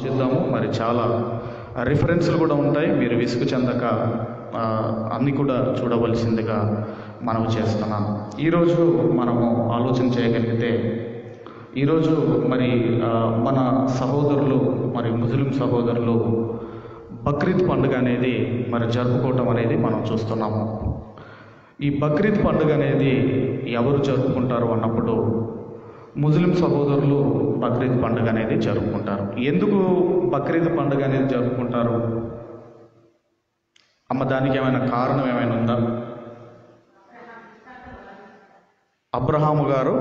చేద్దాము. మరి చాలా రిఫరెన్స్లు కూడా ఉంటాయి, మీరు విసుగు చెందక అన్నీ కూడా చూడవలసిందిగా మనవి చేస్తున్నాను. ఈరోజు మనము ఆలోచన చేయగలిగితే, ఈరోజు మరి మన సహోదరులు, మరి ముస్లిం సహోదరులు బక్రీద్ పండుగ అనేది మరి జరుపుకోవటం అనేది మనం చూస్తున్నాము. ఈ బక్రీద్ పండుగ అనేది ఎవరు జరుపుకుంటారు అన్నప్పుడు ముస్లిం సహోదరులు బక్రీద్ పండుగ అనేది జరుపుకుంటారు. ఎందుకు బక్రీద్ పండుగ అనేది జరుపుకుంటారు అమ్మ? దానికి ఏమైనా కారణం ఏమైనా ఉందా? అబ్రహాము గారు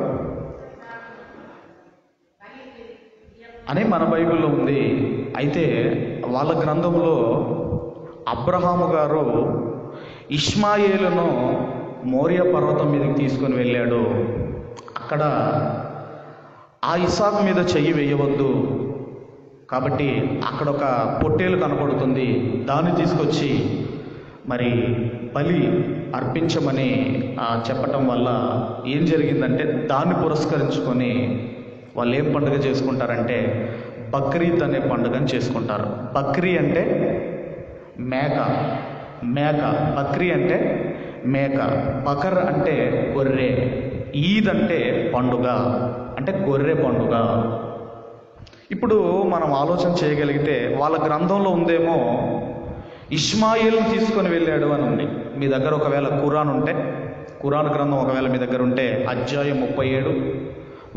అని మన బైబిల్లో ఉంది. అయితే వాళ్ళ గ్రంథంలో అబ్రహాము గారు ఇష్మాయేలును మోరియా పర్వతం మీదకి తీసుకొని వెళ్ళాడు. అక్కడ ఆ ఇసాకు మీద చెయ్యి వేయవద్దు కాబట్టి అక్కడ ఒక పొట్టేలు కనపడుతుంది, దాన్ని తీసుకొచ్చి మరి బలి అర్పించమని చెప్పటం వల్ల ఏం జరిగిందంటే, దాన్ని పురస్కరించుకొని వాళ్ళు ఏం పండుగ చేసుకుంటారంటే బక్రీద్ అనే పండుగను చేసుకుంటారు. బక్రీ అంటే మేక, బక్రీ అంటే మేక, బకర్ అంటే గొర్రె, ఈద్ అంటే పండుగ, అంటే గొర్రె పండుగ. ఇప్పుడు మనం ఆలోచన చేయగలిగితే వాళ్ళ గ్రంథంలో ఉందేమో ఇష్మాయేల్ని తీసుకొని వెళ్ళాడు అని ఉంది. మీ దగ్గర ఒకవేళ ఖురాన్ ఉంటే, ఖురాన్ గ్రంథం ఒకవేళ మీ దగ్గర ఉంటే అధ్యాయం 37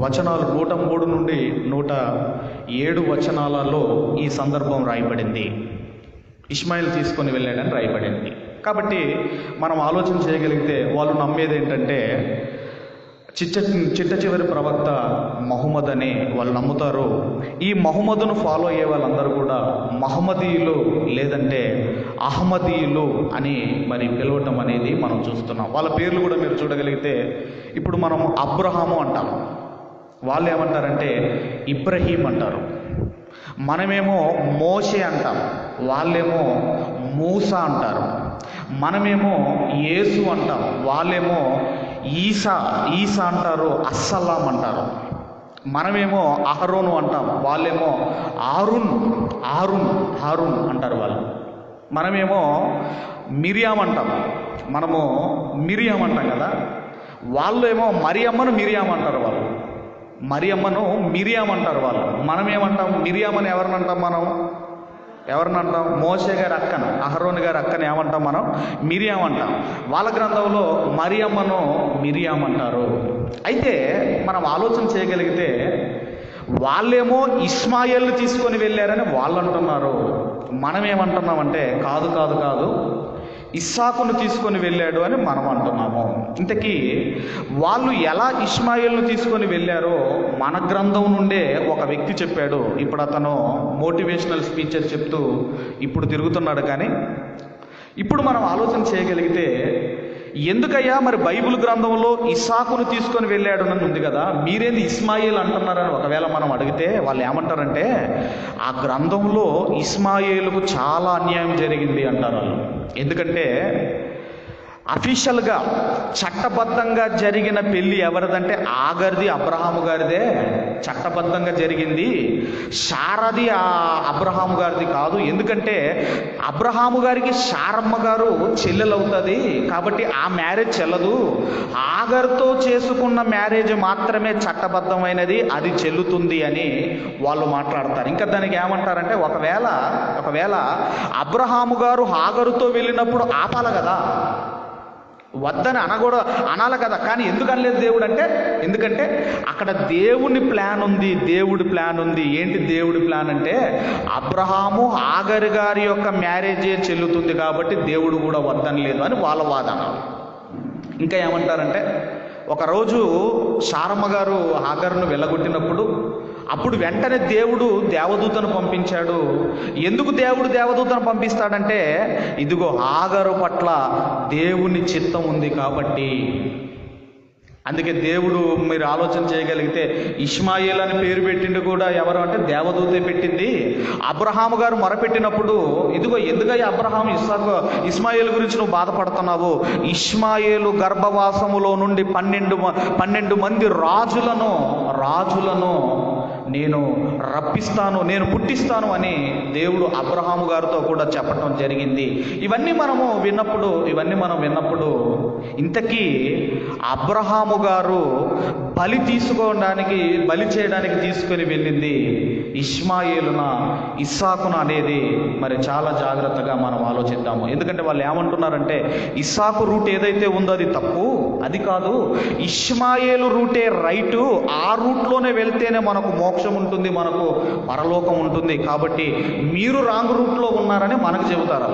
వచనాలు 103 నుండి 107 వచనాలలో ఈ సందర్భం రాయబడింది. ఇష్మాయిల్ తీసుకొని వెళ్ళాడని రాయబడింది. కాబట్టి మనం ఆలోచన చేయగలిగితే వాళ్ళు నమ్మేది ఏంటంటే చిట్ట చివరి ప్రవక్త మహమ్మద్ అని వాళ్ళు నమ్ముతారు. ఈ మహమ్మదును ఫాలో అయ్యే వాళ్ళందరూ కూడా మహమ్మదీయులు లేదంటే అహ్మదీయులు అని మరి పిలవటం అనేది మనం చూస్తున్నాం. వాళ్ళ పేర్లు కూడా మీరు చూడగలిగితే, ఇప్పుడు మనం అబ్రహాము అంటాం, వాళ్ళు ఏమంటారంటే ఇబ్రహీం అంటారు. మనమేమో మోషే అంటాం, వాళ్ళేమో మూసా అంటారు. మనమేమో యేసు అంటాం, వాళ్ళేమో ఈసా అంటారు, అస్సలాం అంటారు. మనమేమో అహరోను అంటాం, వాళ్ళేమో ఆరున్ అంటారు వాళ్ళు. మనమేమో మిరియాం అంటాం, మనము మిరియాం అంటాం కదా, వాళ్ళు ఏమో మరియమ్మను మిరియాం అంటారు, వాళ్ళు మరియమ్మను మిరియాం అంటారు వాళ్ళు. మనమేమంటాం? మిరియామని ఎవరినంటాం? మనం ఎవరినంటాం? మోషే గారి అక్కను, అహరోను గారి అక్కను ఏమంటాం? మనం మిరియాం అంటాం. వాళ్ళ గ్రంథంలో మరియమ్మను మిరియాం అంటారు. అయితే మనం ఆలోచన చేయగలిగితే వాళ్ళేమో ఇష్మాయేల్ని తీసుకొని వెళ్ళారని వాళ్ళు అంటున్నారు. మనం ఏమంటున్నామంటే కాదు, ఇస్సాకును తీసుకొని వెళ్ళాడు అని మనం అంటున్నాము. ఇంతకీ వాళ్ళు ఎలా ఇష్మాయేల్ను తీసుకొని వెళ్ళారో మన గ్రంథం నుండే ఒక వ్యక్తి చెప్పాడు. ఇప్పుడు అతను మోటివేషనల్ స్పీచెస్ చెప్తూ ఇప్పుడు తిరుగుతున్నాడు. కానీ ఇప్పుడు మనం ఆలోచన చేయగలిగితే, ఎందుకయ్యా మరి బైబిల్ గ్రంథంలో ఇస్సాకును తీసుకొని వెళ్ళాడు అని ఉంది కదా, మీరేంది ఇస్మాయిల్ అంటున్నారని ఒకవేళ మనం అడిగితే వాళ్ళు ఏమంటారంటే, ఆ గ్రంథంలో ఇస్మాయిలుకు చాలా అన్యాయం జరిగింది అంటారు వాళ్ళు. ఎందుకంటే అఫీషియల్గా చట్టబద్ధంగా జరిగిన పెళ్ళి ఎవరిదంటే ఆగర్ది, అబ్రహాము గారిదే చట్టబద్ధంగా జరిగింది. శారది అబ్రహాము గారిది కాదు. ఎందుకంటే అబ్రహాము గారికి శారమ్మ గారు చెల్లెలవుతుంది కాబట్టి ఆ మ్యారేజ్ చెల్లదు. ఆగర్తో చేసుకున్న మ్యారేజ్ మాత్రమే చట్టబద్ధమైనది, అది చెల్లుతుంది అని వాళ్ళు మాట్లాడతారు. ఇంకా దానికి ఏమంటారంటే, ఒకవేళ అబ్రహాము గారు ఆగరుతో వెళ్ళినప్పుడు ఆపాలి కదా, వద్దని అనాలి కదా. కానీ ఎందుకు అనలేదు దేవుడు అంటే, ఎందుకంటే అక్కడ దేవుని ప్లాన్ ఉంది, ఏంటి దేవుడి ప్లాన్ అంటే అబ్రహాము ఆగరు గారి యొక్క మ్యారేజే చెల్లుతుంది కాబట్టి దేవుడు కూడా వద్దనలేదు అని వాళ్ళ వాదన. ఇంకా ఏమంటారంటే, ఒకరోజు శారమ్మ గారు ఆగరును వెళ్ళగొట్టినప్పుడు అప్పుడు వెంటనే దేవుడు దేవదూతను పంపించాడు. ఎందుకు దేవుడు దేవదూతను పంపిస్తాడంటే, ఇదిగో ఆగరు పట్ల దేవుని చిత్తం ఉంది కాబట్టి. అందుకే దేవుడు, మీరు ఆలోచన చేయగలిగితే, ఇష్మాయేల్ అని పేరు పెట్టిండు కూడా ఎవరు అంటే దేవదూతే పెట్టింది. అబ్రహాము గారు మొరపెట్టినప్పుడు, ఇదిగో ఎందుకయ్యా అబ్రహాం ఇస్మాయేల్ గురించి నువ్వు బాధపడుతున్నావు, ఇష్మాయేలు గర్భవాసములో నుండి 12 మంది రాజులను నేను రప్పిస్తాను, నేను పుట్టిస్తాను అని దేవుడు అబ్రహాము గారితో కూడా చెప్పటం జరిగింది. ఇవన్నీ మనం విన్నప్పుడు ఇంతకీ అబ్రహాము గారు బలి చేయడానికి తీసుకొని వెళ్ళింది ఇష్మాయేలున, ఇస్సాకున అనేది మరి చాలా జాగ్రత్తగా మనం ఆలోచిద్దాము. ఎందుకంటే వాళ్ళు ఏమంటున్నారంటే ఇస్సాకు రూట్ ఏదైతే ఉందో అది తప్పు, అది కాదు, ఇష్మాయేలు రూటే రైటు, ఆ రూట్లోనే వెళ్తేనే మనకు మోక్షం ఉంటుంది, మనకు పరలోకం ఉంటుంది. కాబట్టి మీరు రాంగ్ రూట్లో ఉన్నారని మనకు చెబుతారు.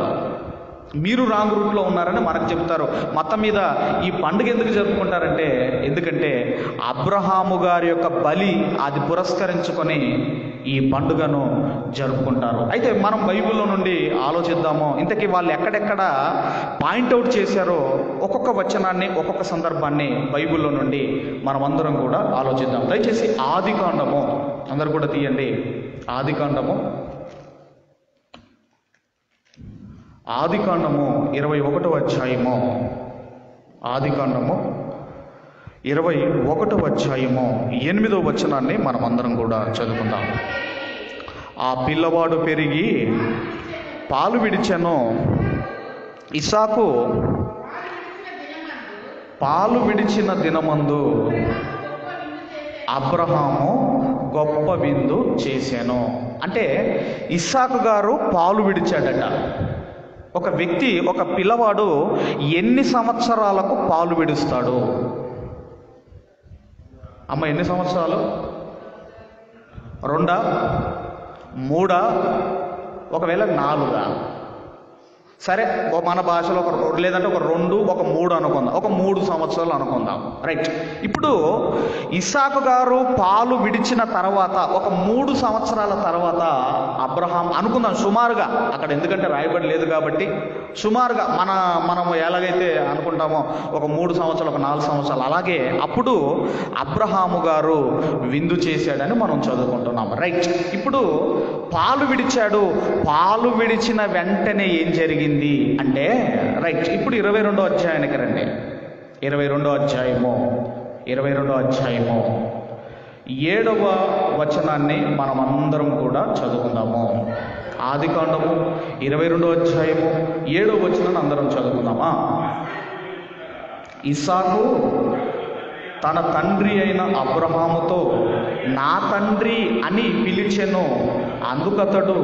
మనకు చెప్తారు. మొత్తం మీద ఈ పండుగ ఎందుకు జరుపుకుంటారంటే, ఎందుకంటే అబ్రహాము గారి యొక్క బలి అది పురస్కరించుకొని ఈ పండుగను జరుపుకుంటారు. అయితే మనం బైబిల్లో నుండి ఆలోచిద్దాము. ఇంతకీ వాళ్ళు ఎక్కడెక్కడ పాయింట్అవుట్ చేశారో ఒక్కొక్క వచనాన్ని, ఒక్కొక్క సందర్భాన్ని బైబిల్లో నుండి మనమందరం కూడా ఆలోచిద్దాం. దయచేసి ఆదికాండము అందరు కూడా తీయండి. ఆదికాండము 21వ అధ్యాయము. ఆదికాండము 21వ అధ్యాయము 8వ వచనాన్ని మనమందరం కూడా చదువుకుందాం. ఆ పిల్లవాడు పెరిగి పాలు విడిచెను. ఇస్సాకు పాలు విడిచిన దినమందు అబ్రహాము గొప్ప విందు చేశాను. అంటే ఇస్సాకు గారు పాలు విడిచాడట. ఒక వ్యక్తి, ఒక పిల్లవాడు ఎన్ని సంవత్సరాలకు పాలు విడుస్తాడు? అమ్మ, ఎన్ని సంవత్సరాలు? 2, 3, ఒకవేళ 4? సరే, మన భాషలో లేదంటే ఒక 2, ఒక 3 అనుకుందాం. ఒక 3 సంవత్సరాలు అనుకుందాం. రైట్. ఇప్పుడు ఇస్సాకు గారు పాలు విడిచిన తర్వాత ఒక 3 సంవత్సరాల తర్వాత అబ్రహాం అనుకుందాం సుమారుగా, అక్కడ ఎందుకంటే రాయబడి లేదు కాబట్టి సుమారుగా మనం ఎలాగైతే అనుకుంటామో ఒక 3 సంవత్సరాలు, ఒక 4 సంవత్సరాలు, అలాగే అప్పుడు అబ్రహాము గారు విందు చేశాడని మనం చదువుకుంటున్నాం. రైట్. ఇప్పుడు పాలు విడిచాడు. పాలు విడిచిన వెంటనే ఏం జరిగింది అంటే, రైట్, ఇప్పుడు 22వ అధ్యాయానికి రండి. 22వ అధ్యాయము 7వ వచనాన్ని మనం అందరం కూడా చదువుకుందాము. ఆదికాండము 22వ అధ్యాయము 7వ వచనాన్ని అందరం చదువుకుందామా? ఇస్సాకు తన తండ్రి అయిన అబ్రహాముతో నా తండ్రి అని పిలిచెను. అందుకతడు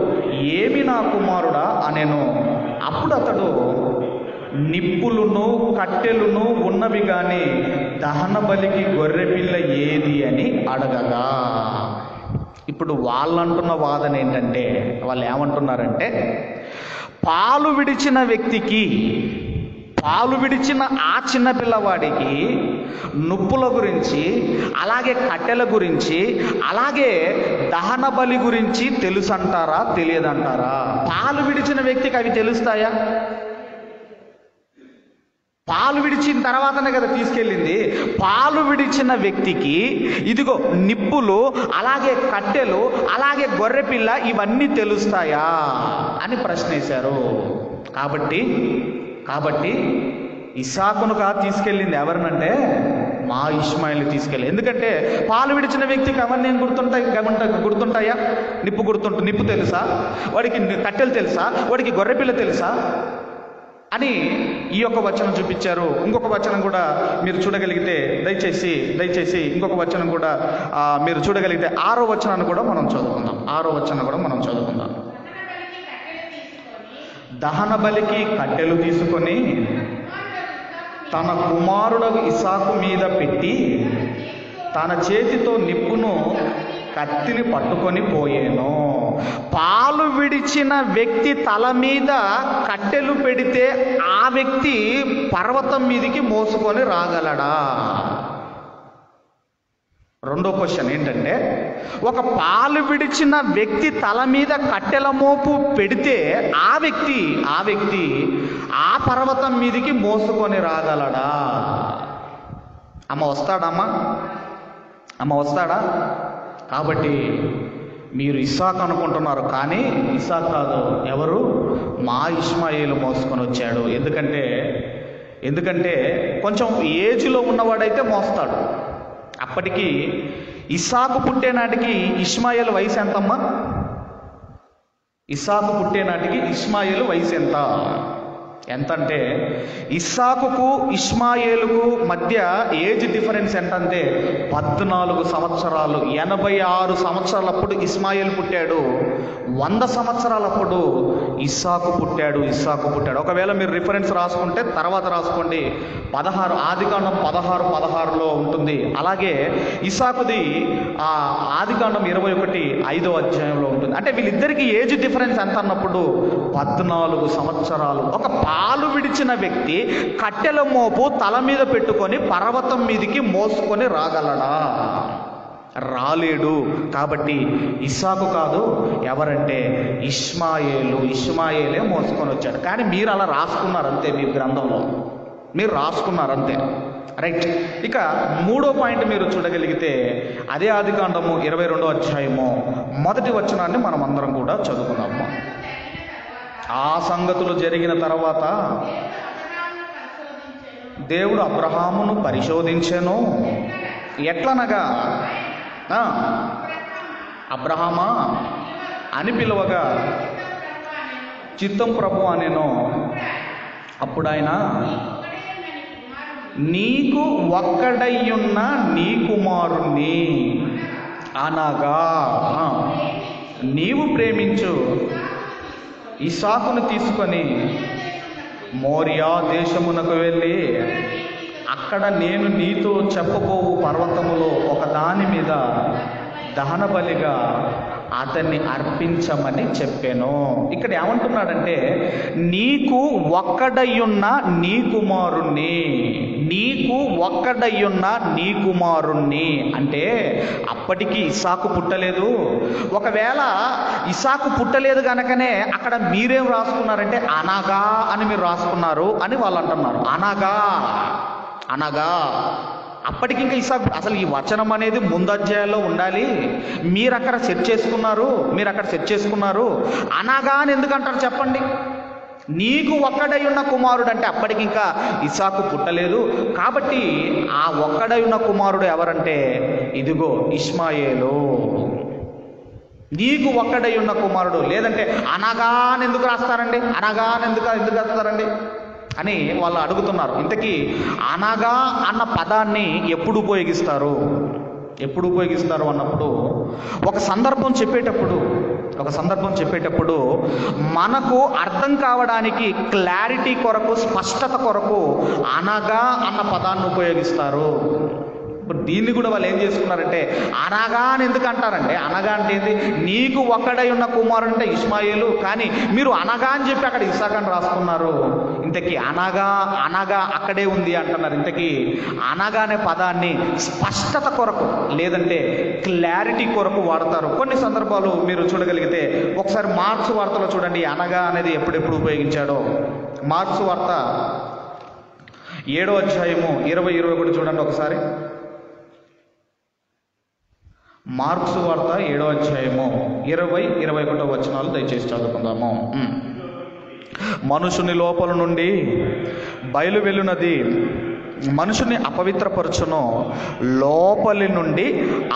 ఏమి నా కుమారుడా అనెను. అప్పుడు అతడు నిప్పులును కట్టెలును ఉన్నవి గాని దహన బలికి గొర్రెపిల్ల ఏది అని అడగగా, ఇప్పుడు వాళ్ళు అంటున్న వాదన ఏంటంటే, వాళ్ళు ఏమంటున్నారంటే పాలు విడిచిన వ్యక్తికి, పాలు విడిచిన ఆ చిన్న పిల్లవాడికి నుప్పుల గురించి, అలాగే కట్టెల గురించి, అలాగే దహన బలి గురించి తెలుసంటారా తెలియదంటారా? పాలు విడిచిన వ్యక్తికి అవి తెలుస్తాయా? పాలు విడిచిన తర్వాతనే కదా తీసుకెళ్ళింది. పాలు విడిచిన వ్యక్తికి ఇదిగో నిప్పులు, అలాగే కట్టెలు, అలాగే గొర్రెపిల్ల ఇవన్నీ తెలుస్తాయా అని ప్రశ్నేశారు. కాబట్టి ఇస్సాకును కాదు తీసుకెళ్ళింది, ఎవరినంటే మా ఇష్మాయిల్ని తీసుకెళ్ళి. ఎందుకంటే పాలు విడిచిన వ్యక్తికి అవన్నీ ఏం గుర్తుంటాయా? నిప్పు తెలుసా వాడికి? కట్టెలు తెలుసా వాడికి? గొర్రెపిల్ల తెలుసా అని ఈ యొక్క వచనం చూపించారు. ఇంకొక వచనం కూడా మీరు చూడగలిగితే దయచేసి ఇంకొక వచనం కూడా మీరు చూడగలిగితే 6వ వచనాన్ని కూడా మనం చదువుకుందాం. 6వ వచనం కూడా మనం చదువుకుందాం. దహన బలికి కట్టెలు తీసుకొని తన కుమారుడు ఇస్సాకు మీద పెట్టి తన చేతితో నిప్పును కత్తిని పట్టుకొని పోయేను. పాలు విడిచిన వ్యక్తి తల మీద కట్టెలు పెడితే ఆ వ్యక్తి పర్వతం మీదికి మోసుకొని రాగలడా? రెండో క్వశ్చన్ ఏంటంటే, ఒక పాలు విడిచిన వ్యక్తి తల మీద కట్టెల మోపు పెడితే ఆ వ్యక్తి ఆ పర్వతం మీదికి మోసుకొని రాగలడా? అమ్మ వస్తాడా? కాబట్టి మీరు ఇస్సాకు అనుకుంటున్నారు, కానీ ఇస్సాకు కాదు. ఎవరు? మా ఇష్మాయేలు మోసుకొని వచ్చాడు. ఎందుకంటే కొంచెం ఏజ్లో ఉన్నవాడైతే మోస్తాడు. అప్పటికి ఇస్సాకు పుట్టేనాటికి ఇష్మాయేలు వయసు ఎంతమ్మా? ఇస్సాకు పుట్టేనాటికి ఇష్మాయేలు వయసు ఎంతంటే ఇస్సాకుకు ఇష్మాయేలుకు మధ్య ఏజ్ డిఫరెన్స్ ఎంతంటే 14 సంవత్సరాలు. 86 సంవత్సరాలప్పుడు ఇస్మాయేలు పుట్టాడు, 100 సంవత్సరాలప్పుడు ఇస్సాకు పుట్టాడు. ఒకవేళ మీరు రిఫరెన్స్ రాసుకుంటే తర్వాత రాసుకోండి, 16 ఆదికాండం 16:16లో ఉంటుంది. అలాగే ఇస్సాకుది ఆదికాండం 21:5వ అధ్యాయంలో ఉంటుంది. అంటే వీళ్ళిద్దరికి ఏజ్ డిఫరెన్స్ ఎంత అన్నప్పుడు 14 సంవత్సరాలు. ఒక పాలు విడిచిన వ్యక్తి కట్టెల మోపు తల మీద పెట్టుకొని పర్వతం మీదికి మోసుకొని రాగలడా? రాలేడు. కాబట్టి ఇస్సాకు కాదు, ఎవరంటే ఇష్మాయేలే మోసుకొని వచ్చాడు. కానీ మీరు అలా రాసుకున్నారంతే, మీ గ్రంథంలో మీరు రాసుకున్నారంతే, రైట్. ఇక 3వ పాయింట్ మీరు చూడగలిగితే అదే ఆదికాండము 22వ అధ్యాయము 1వ వచనాన్ని మనం అందరం కూడా చదువుకున్నాము. ఆ సంగతులు జరిగిన తర్వాత దేవుడు అబ్రహామును పరిశోధించెను. ఎట్లనగా అబ్రహామా అని పిలువగా చిత్తం ప్రభు అనేను. అప్పుడు ఆయన, నీకు ఒక్కడయ్యున్న నీ కుమారుణ్ణి అనగా నీవు ప్రేమించు ఇస్సాకును తీసుకొని మోరియా దేశమునకు వెళ్ళి అక్కడ నేను నీతో చెప్పబోవు పర్వతములో ఒకదాని మీద దహన బలిగా అతన్ని అర్పించమని చెప్పాను. ఇక్కడ ఏమంటున్నాడంటే, నీకు ఒక్కడయ్యున్న నీ కుమారుణ్ణి అంటే అప్పటికి ఇస్సాకు పుట్టలేదు. ఒకవేళ ఇస్సాకు పుట్టలేదు కనుకనే అక్కడ మీరేం రాసుకున్నారంటే అనగా అని మీరు రాసుకున్నారు అని వాళ్ళు అంటున్నారు. అనగా అప్పటికి ఇంకా ఇస్సాకు, అసలు ఈ వచనం అనేది ముందు అధ్యాయంలో ఉండాలి. మీరు అక్కడ సెట్ చేసుకున్నారు. అనగా అని ఎందుకంటారు చెప్పండి? నీకు ఒక్కడై ఉన్న కుమారుడు అంటే అప్పటికి ఇంకా ఇస్సాకు పుట్టలేదు. కాబట్టి ఆ ఒక్కడై ఉన్న కుమారుడు ఎవరంటే ఇదిగో ఇష్మాయేలు. నీకు ఒక్కడై ఉన్న కుమారుడు. లేదంటే అనగా అని ఎందుకు రాస్తారండి? ఎందుకు రాస్తారండి అని వాళ్ళు అడుగుతున్నారు. ఇంతకీ అనగా అన్న పదాన్ని ఎప్పుడు ఉపయోగిస్తారు అన్నప్పుడు ఒక సందర్భం చెప్పేటప్పుడు మనకు అర్థం కావడానికి, క్లారిటీ కొరకు, స్పష్టత కొరకు అనగా అన్న పదాన్ని ఉపయోగిస్తారు. ఇప్పుడు దీన్ని కూడా వాళ్ళు ఏం చేసుకున్నారంటే అనగా అని ఎందుకు అంటారంటే, అనగా అంటే ఏంటి? నీకు ఒక్కడై ఉన్న కుమారుడు అంటే ఇష్మాయేలు, కానీ మీరు అనగా అని చెప్పి అక్కడ ఇస్సాకుని రాసుకున్నారు. ఇంతకీ అనగా అక్కడే ఉంది అంటున్నారు. ఇంతకీ అనగా అనే పదాన్ని స్పష్టత కొరకు లేదంటే క్లారిటీ కొరకు వాడతారు. కొన్ని సందర్భాలు మీరు చూడగలిగితే ఒకసారి మార్క్స్ వార్తలో చూడండి అనగా అనేది ఎప్పుడెప్పుడు ఉపయోగించాడో. మార్క్స్ వార్త 7వ అధ్యాయము 20-21 చూడండి ఒకసారి. మార్క్స్ వార్త 7వ అధ్యాయము 20-21 వచనాలు దయచేసి చదువుకుందాము. మనుషుని లోపల నుండి బయలు వెళ్ళునది మనుషుని అపవిత్రపరచును, లోపల నుండి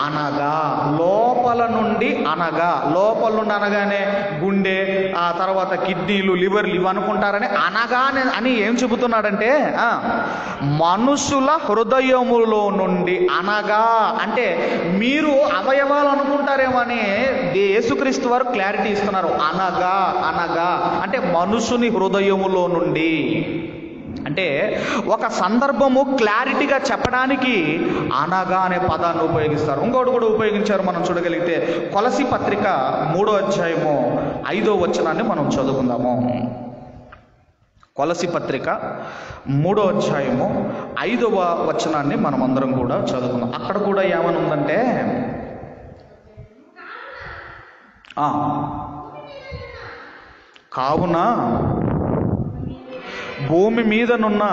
అనగా లోపల నుండి అనగానే గుండె, ఆ తర్వాత కిడ్నీలు, లివర్లు ఇవి అనుకుంటారని అనగా అని ఏం చెబుతున్నాడంటే మనుషుల హృదయములో నుండి. అనగా అంటే మీరు అవయవాలు అనుకుంటారేమో అని యేసుక్రీస్తు వారు క్లారిటీ ఇస్తున్నారు. అనగా అంటే మనుషుని హృదయములో నుండి. అంటే ఒక సందర్భము క్లారిటీగా చెప్పడానికి అనగా అనే పదాన్ని ఉపయోగిస్తారు. ఇంకోటి కూడా ఉపయోగించారు, మనం చూడగలిగితే కొలసి పత్రిక 3వ అధ్యాయము 5వ వచనాన్ని మనం చదువుకుందాము. కొలసి పత్రిక 3వ అధ్యాయము 5వ వచనాన్ని మనం అందరం కూడా చదువుకుందాం. అక్కడ కూడా ఏమని ఉందంటే కావున భూమి మీదనున్న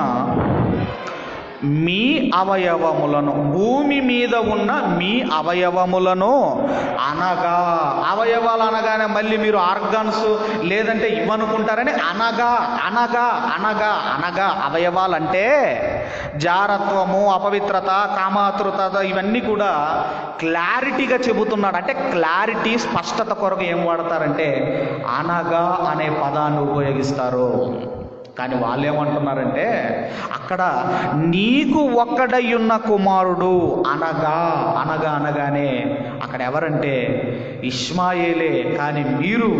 మీ అవయవములను, భూమి మీద ఉన్న మీ అవయవములను అనగా, అవయవాలు అనగానే మళ్ళీ మీరు ఆర్గాన్స్ లేదంటే ఇవ్వనుకుంటారని అనగా అనగా అనగా అనగా అవయవాలంటే జారత్వము, అపవిత్రత, కామాతృత ఇవన్నీ కూడా క్లారిటీగా చెబుతున్నాడు. అంటే క్లారిటీ, స్పష్టత కొరకు ఏం వాడతారంటే అనగా అనే పదాన్ని ఉపయోగిస్తారు. కానీ వాళ్ళు ఏమంటున్నారంటే అక్కడ నీకు ఒక్కడయ్యున్న కుమారుడు అనగా అనగా అనగానే అక్కడ ఎవరంటే ఇష్మాయేలే, కానీ మీరు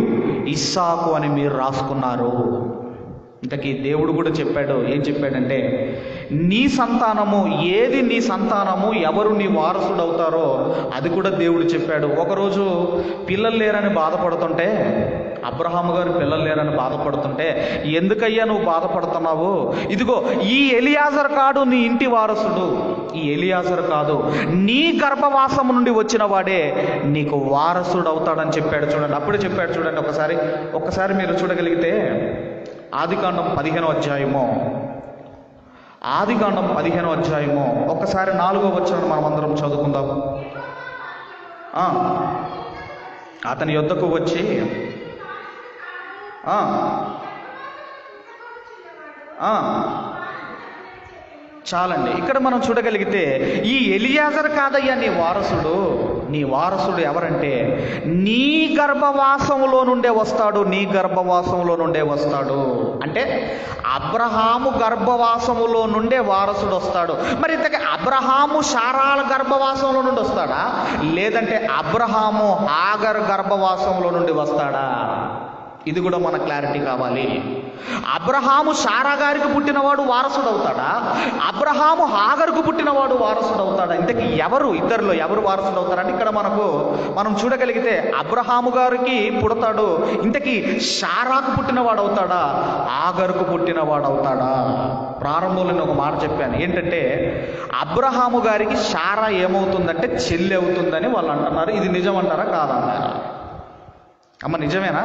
ఇస్సాకు అని మీరు రాసుకున్నారు. ఇంతకీ దేవుడు కూడా చెప్పాడు. ఏం చెప్పాడంటే నీ సంతానము ఏది, నీ సంతానము ఎవరు నీ వారసుడు అవుతారో అది కూడా దేవుడు చెప్పాడు. ఒకరోజు పిల్లలు లేరని బాధపడుతుంటే, అబ్రహాము గారు పిల్లలు లేరని బాధపడుతుంటే, ఎందుకయ్యా నువ్వు బాధపడుతున్నావు, ఇదిగో ఈ ఎలియాజరు కాడు నీ ఇంటి వారసుడు, ఈ ఎలియాజరు కాదు నీ గర్భవాసం నుండి వచ్చిన వాడే నీకు వారసుడు అవుతాడని చెప్పాడు. చూడండి, అప్పుడే చెప్పాడు. చూడండి ఒక్కసారి మీరు చూడగలిగితే ఆదికాండం 15వ అధ్యాయము, ఆదికాండం 15వ అధ్యాయము ఒక్కసారి 4వ వచనం మనం అందరం చదువుకుందాం. అతని యొద్దకు వచ్చి చాలండి. ఇక్కడ మనం చూడగలిగితే ఈ ఎలియాజరు కాదయ్యా నీ వారసుడు, నీ వారసుడు ఎవరంటే నీ గర్భవాసంలో నుండే వస్తాడు, నీ గర్భవాసంలో నుండే వస్తాడు. అంటే అబ్రహాము గర్భవాసములో నుండే వారసుడు వస్తాడు. మరి ఇంతకీ అబ్రహాము శారాల గర్భవాసంలో నుండి వస్తాడా, లేదంటే అబ్రహాము హాగర్ గర్భవాసంలో నుండి వస్తాడా? ఇది కూడా మన క్లారిటీ కావాలి. అబ్రహాము శారా గారికి పుట్టినవాడు వారసుడు అవుతాడా, అబ్రహాము హాగరుకు పుట్టినవాడు వారసుడు అవుతాడా? ఇంతకీ ఎవరు, ఇద్దరిలో ఎవరు వారసుడు అవుతారంటే ఇక్కడ మనం చూడగలిగితే అబ్రహాము గారికి పుడతాడు. ఇంతకీ శారాకు పుట్టినవాడు అవుతాడా, హాగరుకు పుట్టినవాడు అవుతాడా? ప్రారంభంలో ఒక మాట చెప్పాను, ఏంటంటే అబ్రహాము గారికి శారా ఏమవుతుందంటే చెల్లి అవుతుందని వాళ్ళు అంటున్నారు. ఇది నిజమంటారా కాదంటారా? అమ్మ నిజమేనా?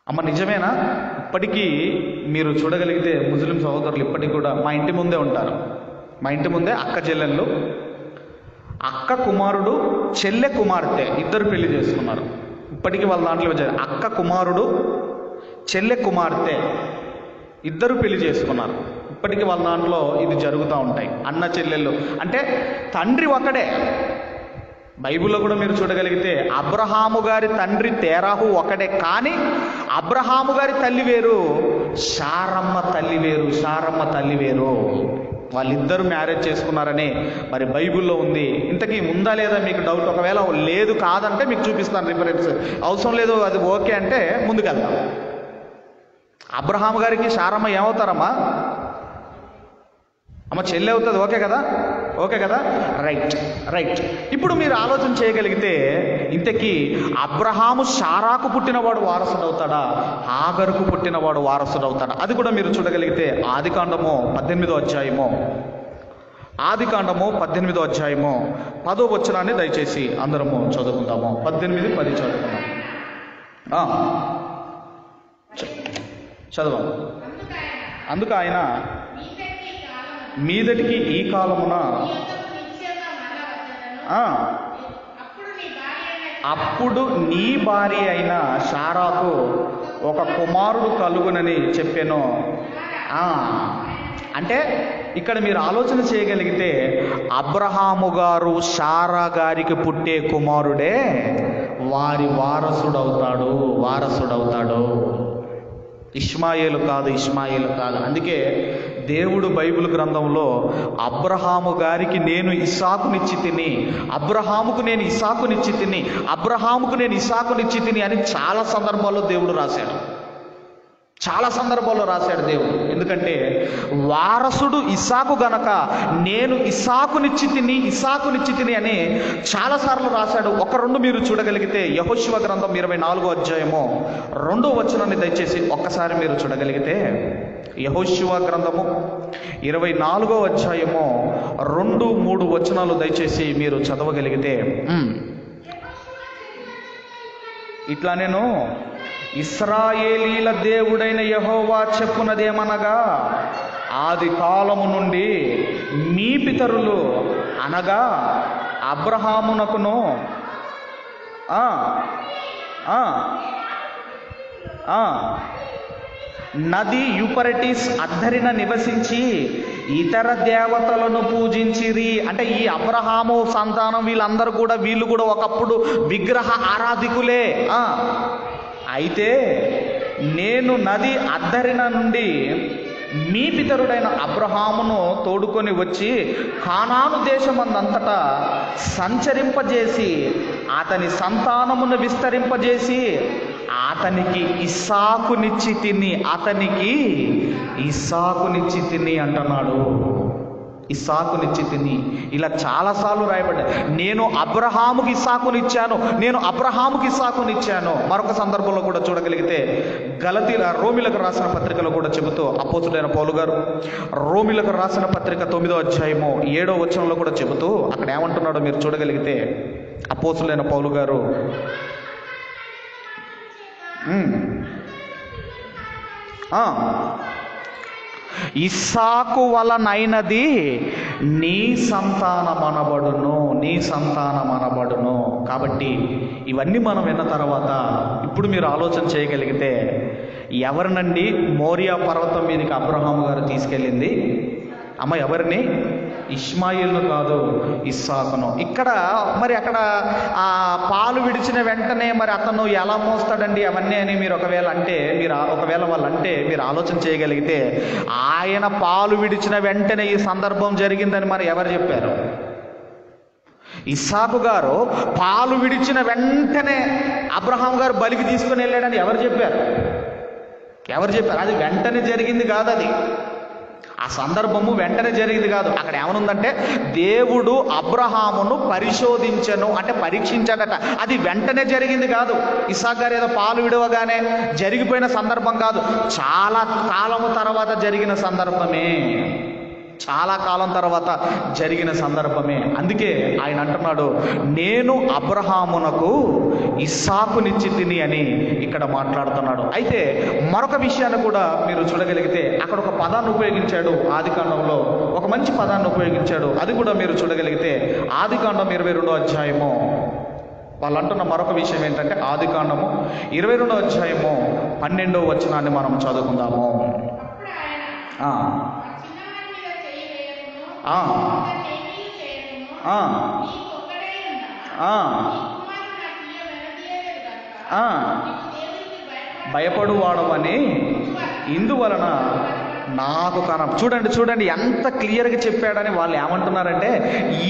అమ్మ నిజమేనా? ఇప్పటికీ మీరు చూడగలిగితే ముస్లిం సహోదరులు ఇప్పటికి కూడా మా ఇంటి ముందే ఉంటారు. మా ఇంటి ముందే అక్క చెల్లెళ్ళు, అక్క కుమారుడు చెల్లె కుమార్తె ఇద్దరు పెళ్లి చేసుకున్నారు. ఇప్పటికీ వాళ్ళ దాంట్లో అక్క కుమారుడు చెల్లె కుమార్తె ఇద్దరు పెళ్లి చేసుకున్నారు. ఇప్పటికీ వాళ్ళ దాంట్లో ఇది జరుగుతూ ఉంటాయి. అన్న చెల్లెళ్ళు అంటే తండ్రి ఒకడే. బైబిల్లో కూడా మీరు చూడగలిగితే అబ్రహాము గారి తండ్రి తేరాహు ఒకడే, కానీ అబ్రహాము గారి తల్లి వేరు, శారమ్మ తల్లి వేరు, శారమ్మ తల్లి వేరు. వాళ్ళిద్దరూ మ్యారేజ్ చేసుకున్నారని మరి బైబిల్లో ఉంది. ఇంతకీ ఉందా లేదా మీకు డౌట్? ఒకవేళ లేదు కాదంటే మీకు చూపిస్తాను రిఫరెన్స్. అవసరం లేదు, అది ఓకే అంటే ముందుకెళ్తాం. అబ్రహాము గారికి శారమ్మ ఏమవుతారమ్మా? అమ్మ చెల్లి అవుతుంది. ఓకే కదా? ఓకే కదా? రైట్. ఇప్పుడు మీరు ఆలోచన చేయగలిగితే ఇంతకీ అబ్రహాము శారాకు పుట్టినవాడు వారసుడు అవుతాడా, హాగరుకు పుట్టినవాడు వారసుడు అవుతాడా? అది కూడా మీరు చూడగలిగితే ఆదికాండము 18వ అధ్యాయము, ఆదికాండము 18వ అధ్యాయము 10వ వచనాన్ని దయచేసి అందరము చదువుకుందాము. 18, 10 చదువుకుందాం. చదవండి. అందుకు ఆయన మీదటికి ఈ కాలమున అప్పుడు నీ భార్య అయిన శారాకు ఒక కుమారుడు కలుగునని చెప్పాను. అంటే ఇక్కడ మీరు ఆలోచన చేయగలిగితే అబ్రహాము గారు శారా గారికి పుట్టే కుమారుడే వారి వారసుడవుతాడు. ఇష్మాయేలు కాదు. అందుకే దేవుడు బైబిల్ గ్రంథంలో అబ్రహాము గారికి నేను ఇస్సాకునిచ్చి తిని, అబ్రహాముకు నేను ఇస్సాకునిచ్చి తిని, అబ్రహాముకు నేను ఇస్సాకునిచ్చి తిని అని చాలా సందర్భాల్లో దేవుడు రాశాడు. దేవుడు. ఎందుకంటే వారసుడు ఇస్సాకు గనక నేను ఇస్సాకునిచ్చి తిని అని చాలాసార్లు రాశాడు. ఒక రెండు మీరు చూడగలిగితే యెహోషువ గ్రంథం 24వ అధ్యాయము 2వ వచనాన్ని దయచేసి ఒక్కసారి మీరు చూడగలిగితే యెహోషువ గ్రంథము 24వ అధ్యాయము 2, 3 వచనాలు దయచేసి మీరు చదవగలిగితే ఇట్లా నేను ఇశ్రాయేలీల దేవుడైన యెహోవా చెప్పునదేమనగా ఆది కాలము నుండి మీ పితరులు అనగా అబ్రహామునకును నది యూపరటిస్ అద్దరిన నివసించి ఇతర దేవతలను పూజించిరి. అంటే ఈ అబ్రహాము సంతానం వీళ్ళు కూడా ఒకప్పుడు విగ్రహ ఆరాధికులే. అయితే నేను నది అద్దరిన నుండి మీ పితరుడైన అబ్రహామును తోడుకొని వచ్చి కానాను దేశమందంతటా సంచరింపజేసి అతని సంతానమును విస్తరింపజేసి అతనికి ఇస్సాకునిచ్చి తిని అంటున్నాడు. ఇస్సాకునిచ్చి తిని ఇలా చాలాసార్లు రాయబడ్డాయి. నేను అబ్రహాముకి ఇస్సాకునిచ్చాను. మరొక సందర్భంలో కూడా చూడగలిగితే రోమిలకు రాసిన పత్రికలో కూడా చెబుతూ అపోస్తుడైన పౌలు గారు రోమిలకు రాసిన పత్రిక 9వ అధ్యాయము 7వ వచనంలో కూడా చెబుతూ అక్కడ ఏమంటున్నాడో మీరు చూడగలిగితే అపోస్తుడైన పౌలు గారు ఇస్సాకు వలనైనది నీ సంతానమనబడును. కాబట్టి ఇవన్నీ మనం విన్న తర్వాత ఇప్పుడు మీరు ఆలోచన చేయగలిగితే ఎవరినండి మోరియా పర్వతం మీదకి అబ్రహాము గారు తీసుకెళ్ళింది? ఎవరిని? ఇష్మాయిల్ను కాదు, ఇస్సాకును. ఇక్కడ మరి అక్కడ ఆ పాలు విడిచిన వెంటనే మరి అతను ఎలా మోస్తాడండి అవన్నీ అని మీరు ఒకవేళ వాళ్ళు అంటే మీరు ఆలోచన చేయగలిగితే ఆయన పాలు విడిచిన వెంటనే ఈ సందర్భం జరిగిందని మరి ఎవరు చెప్పారు? ఇస్సాకు గారు పాలు విడిచిన వెంటనే అబ్రహాం గారు బలికి తీసుకుని వెళ్ళాడని ఎవరు చెప్పారు? అది వెంటనే జరిగింది కాదు. అది ఆ సందర్భము వెంటనే జరిగింది కాదు. అక్కడ ఏమనుందంటే దేవుడు అబ్రహామును పరిశోధించను, అంటే పరీక్షించాడట. అది వెంటనే జరిగింది కాదు. ఇస్సాకు గారు ఏదో పాలు విడవగానే జరిగిపోయిన సందర్భం కాదు. చాలా కాలము తర్వాత జరిగిన సందర్భమే. అందుకే ఆయన అంటున్నాడు, నేను అబ్రహామునకు ఇస్సాకునిచ్చి తిని అని ఇక్కడ మాట్లాడుతున్నాడు. అయితే మరొక విషయాన్ని కూడా మీరు చూడగలిగితే అక్కడ ఒక పదాన్ని ఉపయోగించాడు. ఆదికాండంలో ఒక మంచి పదాన్ని ఉపయోగించాడు. అది కూడా మీరు చూడగలిగితే ఆదికాండం 22వ అధ్యాయము వాళ్ళు అంటున్న మరొక విషయం ఏంటంటే ఆదికాండము 22వ అధ్యాయము 12వ వచనాన్ని మనం చదువుకుందాము. భయపడువాడవని ఇందువలన నాకు చూడండి ఎంత క్లియర్గా చెప్పాడని వాళ్ళు ఏమంటున్నారంటే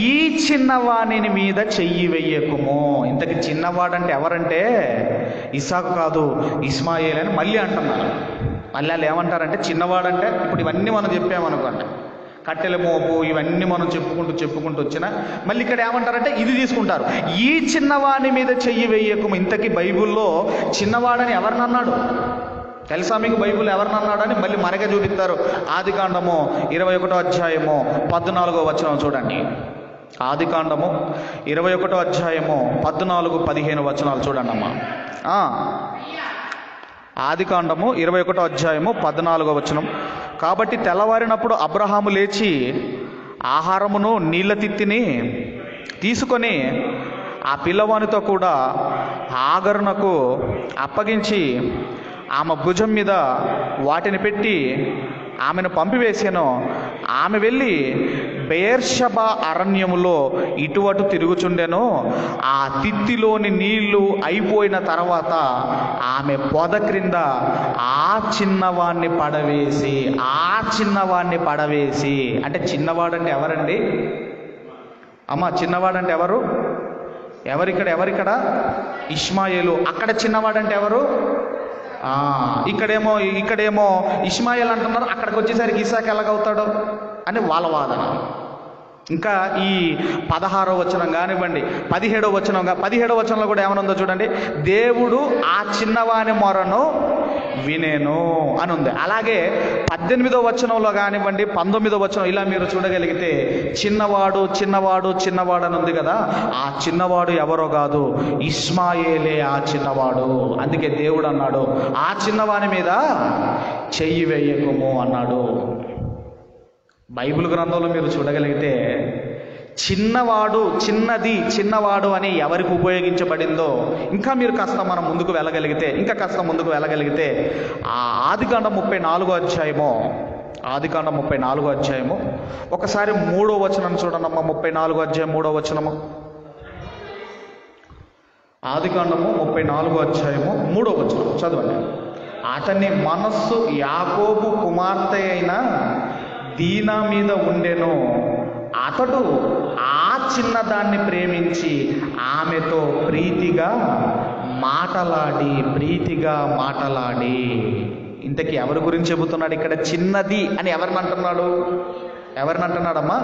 ఈ చిన్నవాణిని మీద చెయ్యి వెయ్యకుము. ఇంతకి చిన్నవాడంటే ఎవరంటే ఇస్సాకు కాదు, ఇస్మాయిల్ అని మళ్ళీ అంటున్నారు. మళ్ళీ వాళ్ళు ఏమంటారంటే చిన్నవాడంటే ఇప్పుడు ఇవన్నీ మనం చెప్పామనుకోండి, కట్టెల మోపు ఇవన్నీ మనం చెప్పుకుంటూ వచ్చినా మళ్ళీ ఇక్కడ ఏమంటారంటే ఇది తీసుకుంటారు. ఈ చిన్నవాడి మీద చెయ్యి వేయకము. ఇంతకీ బైబిల్లో చిన్నవాడని ఎవరినన్నాడు తెలుసా మీకు? బైబిల్ ఎవరినన్నాడని మళ్ళీ మనకే చూపిస్తారు. ఆదికాండము 21వ అధ్యాయము 14వ వచనం చూడండి. ఆదికాండము 21వ అధ్యాయము 14-15 వచనాలు చూడండి అమ్మా. ఆదికాండము 21వ అధ్యాయము 14వ వచనం. కాబట్టి తెల్లవారినప్పుడు అబ్రహాము లేచి ఆహారమును నీళ్ళ తిత్తిని తీసుకొని ఆ పిల్లవానితో కూడా ఆగరునకు అప్పగించి ఆమె భుజం మీద వాటిని పెట్టి ఆమెను పంపివేసాను. ఆమె వెళ్ళి బెయేర్షెబా అరణ్యములో ఇటువటు తిరుగుచుండెను. ఆ తిత్తిలోని నీళ్లు అయిపోయిన తర్వాత ఆమె పొద క్రింద ఆ చిన్నవాడిని పడవేసి అంటే చిన్నవాడంటే ఎవరండి అమ్మ? చిన్నవాడంటే ఎవరిక్కడ ఇష్మాయేలు. అక్కడ చిన్నవాడంటే ఎవరు? ఇక్కడేమో ఇష్మాయేల్ అంటున్నారు. అక్కడికి వచ్చేసరికి ఇస్సాకు ఎలాగవుతాడు అని వాళ్ళ వాదన. ఇంకా ఈ 16వ వచనం కానివ్వండి, 17వ వచనంలో కూడా ఏమనుందో చూడండి. దేవుడు ఆ చిన్నవాని మొరను వినేను అని ఉంది. అలాగే 18వ వచనంలో కానివ్వండి, 19వ వచనం ఇలా మీరు చూడగలిగితే చిన్నవాడు అని ఉంది కదా. ఆ చిన్నవాడు ఎవరో కాదు, ఇష్మాయేలే ఆ చిన్నవాడు. అందుకే దేవుడు అన్నాడు ఆ చిన్నవాని మీద చెయ్యి వేయకుము అన్నాడు. బైబిల్ గ్రంథంలో మీరు చూడగలిగితే చిన్నవాడు అని ఎవరికి ఉపయోగించబడిందో ఇంకా మీరు కాస్త మనం ముందుకు వెళ్ళగలిగితే ఆ ఆదికాండం 34వ అధ్యాయము ఒకసారి 3వ వచనం చూడండమ్మా. 34వ అధ్యాయం 3వ వచనము. ఆదికాండము 34వ అధ్యాయము 3వ వచనం చదవండి. అతని మనస్సు యాకోబు కుమార్తె అయిన దీనా మీద ఉండెను. అతడు ఆ చిన్నదాన్ని ప్రేమించి ఆమెతో ప్రీతిగా మాటలాడి. ఇంతకీ ఎవరి గురించి చెబుతున్నాడు ఇక్కడ? చిన్నది అని ఎవరిని అంటున్నాడమ్మా?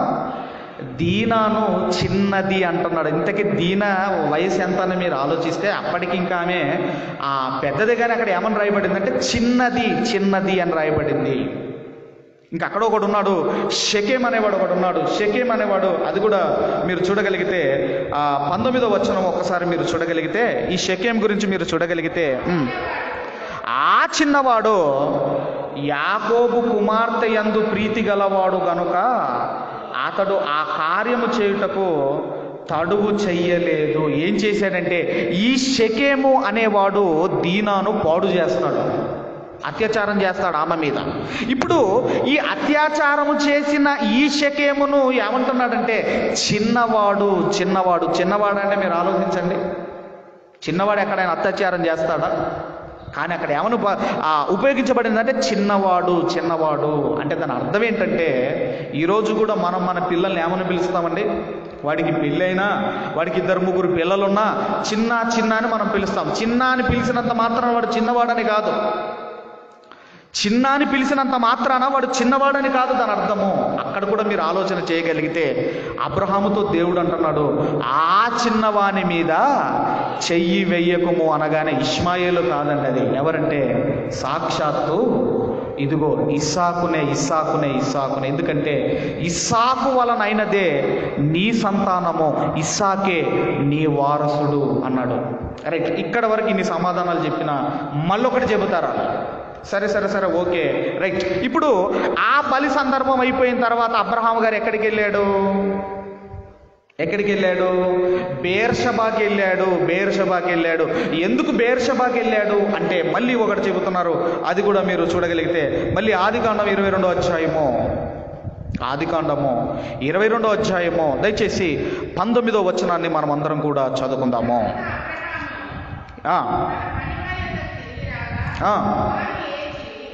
దీనాను చిన్నది అంటున్నాడు. ఇంతకీ దీనా వయసు ఎంత అని మీరు ఆలోచిస్తే అప్పటికి ఇంకా ఆమె పెద్దది, కానీ అక్కడ ఏమని రాయబడింది అంటే చిన్నది అని రాయబడింది. ఇంకా అక్కడ ఒకడు ఉన్నాడు, షెకెం అనేవాడు. అది కూడా మీరు చూడగలిగితే 19వ వచనం ఒక్కసారి మీరు చూడగలిగితే, ఈ షెకెం గురించి మీరు చూడగలిగితే, ఆ చిన్నవాడు యాకోబు కుమార్తె యందు ప్రీతి గలవాడు గనుక అతడు ఆ కార్యము చేయుటకు తడువు చెయ్యలేదు. ఏం చేశాడంటే ఈ షెకెము అనేవాడు దీనాను పాడు చేస్తాడు, అత్యాచారం చేస్తాడు ఆమె మీద. ఇప్పుడు ఈ అత్యాచారము చేసిన ఈ షెకెమును ఏమంటున్నాడంటే చిన్నవాడు అంటే మీరు ఆలోచించండి, చిన్నవాడు ఎక్కడైనా అత్యాచారం చేస్తాడా? కానీ అక్కడ ఏమని ఉపయోగించబడిందంటే చిన్నవాడు అంటే దాని అర్థం ఏంటంటే ఈరోజు కూడా మనం మన పిల్లల్ని ఏమని పిలుస్తామండి? వాడికి పెళ్ళైనా, వాడికి 2-3 పిల్లలున్నా చిన్న అని మనం పిలుస్తాం. చిన్న అని పిలిచినంత మాత్రాన వాడు చిన్నవాడని కాదు. చిన్న అని పిలిచినంత మాత్రాన వాడు చిన్నవాడని కాదు దాని అర్థము. అక్కడ కూడా మీరు ఆలోచన చేయగలిగితే అబ్రహాముతో దేవుడు అంటున్నాడు, ఆ చిన్నవాని మీద చెయ్యి వెయ్యకము అనగానే ఇష్మాయేలు కాదండి, అది ఎవరంటే సాక్షాత్తు ఇదిగో ఇస్సాకునే. ఎందుకంటే ఇస్సాకు వలనైనదే నీ సంతానము, ఇస్సాకే నీ వారసుడు అన్నాడు. రైట్, ఇక్కడ వరకు ఇన్ని సమాధానాలు చెప్పినా మళ్ళొకటి చెబుతారా? సరే ఓకే రైట్. ఇప్పుడు ఆ బలి సందర్భం అయిపోయిన తర్వాత అబ్రహాము గారు ఎక్కడికి వెళ్ళాడు? బేర్షబాకి వెళ్ళాడు. ఎందుకు బేర్షబాకి వెళ్ళాడు అంటే మళ్ళీ ఒకటి చెబుతున్నారు, అది కూడా మీరు చూడగలిగితే మళ్ళీ ఆదికాండము 22వ అధ్యాయము దయచేసి 19వ వచనాన్ని మనం అందరం కూడా చదువుకుందాము.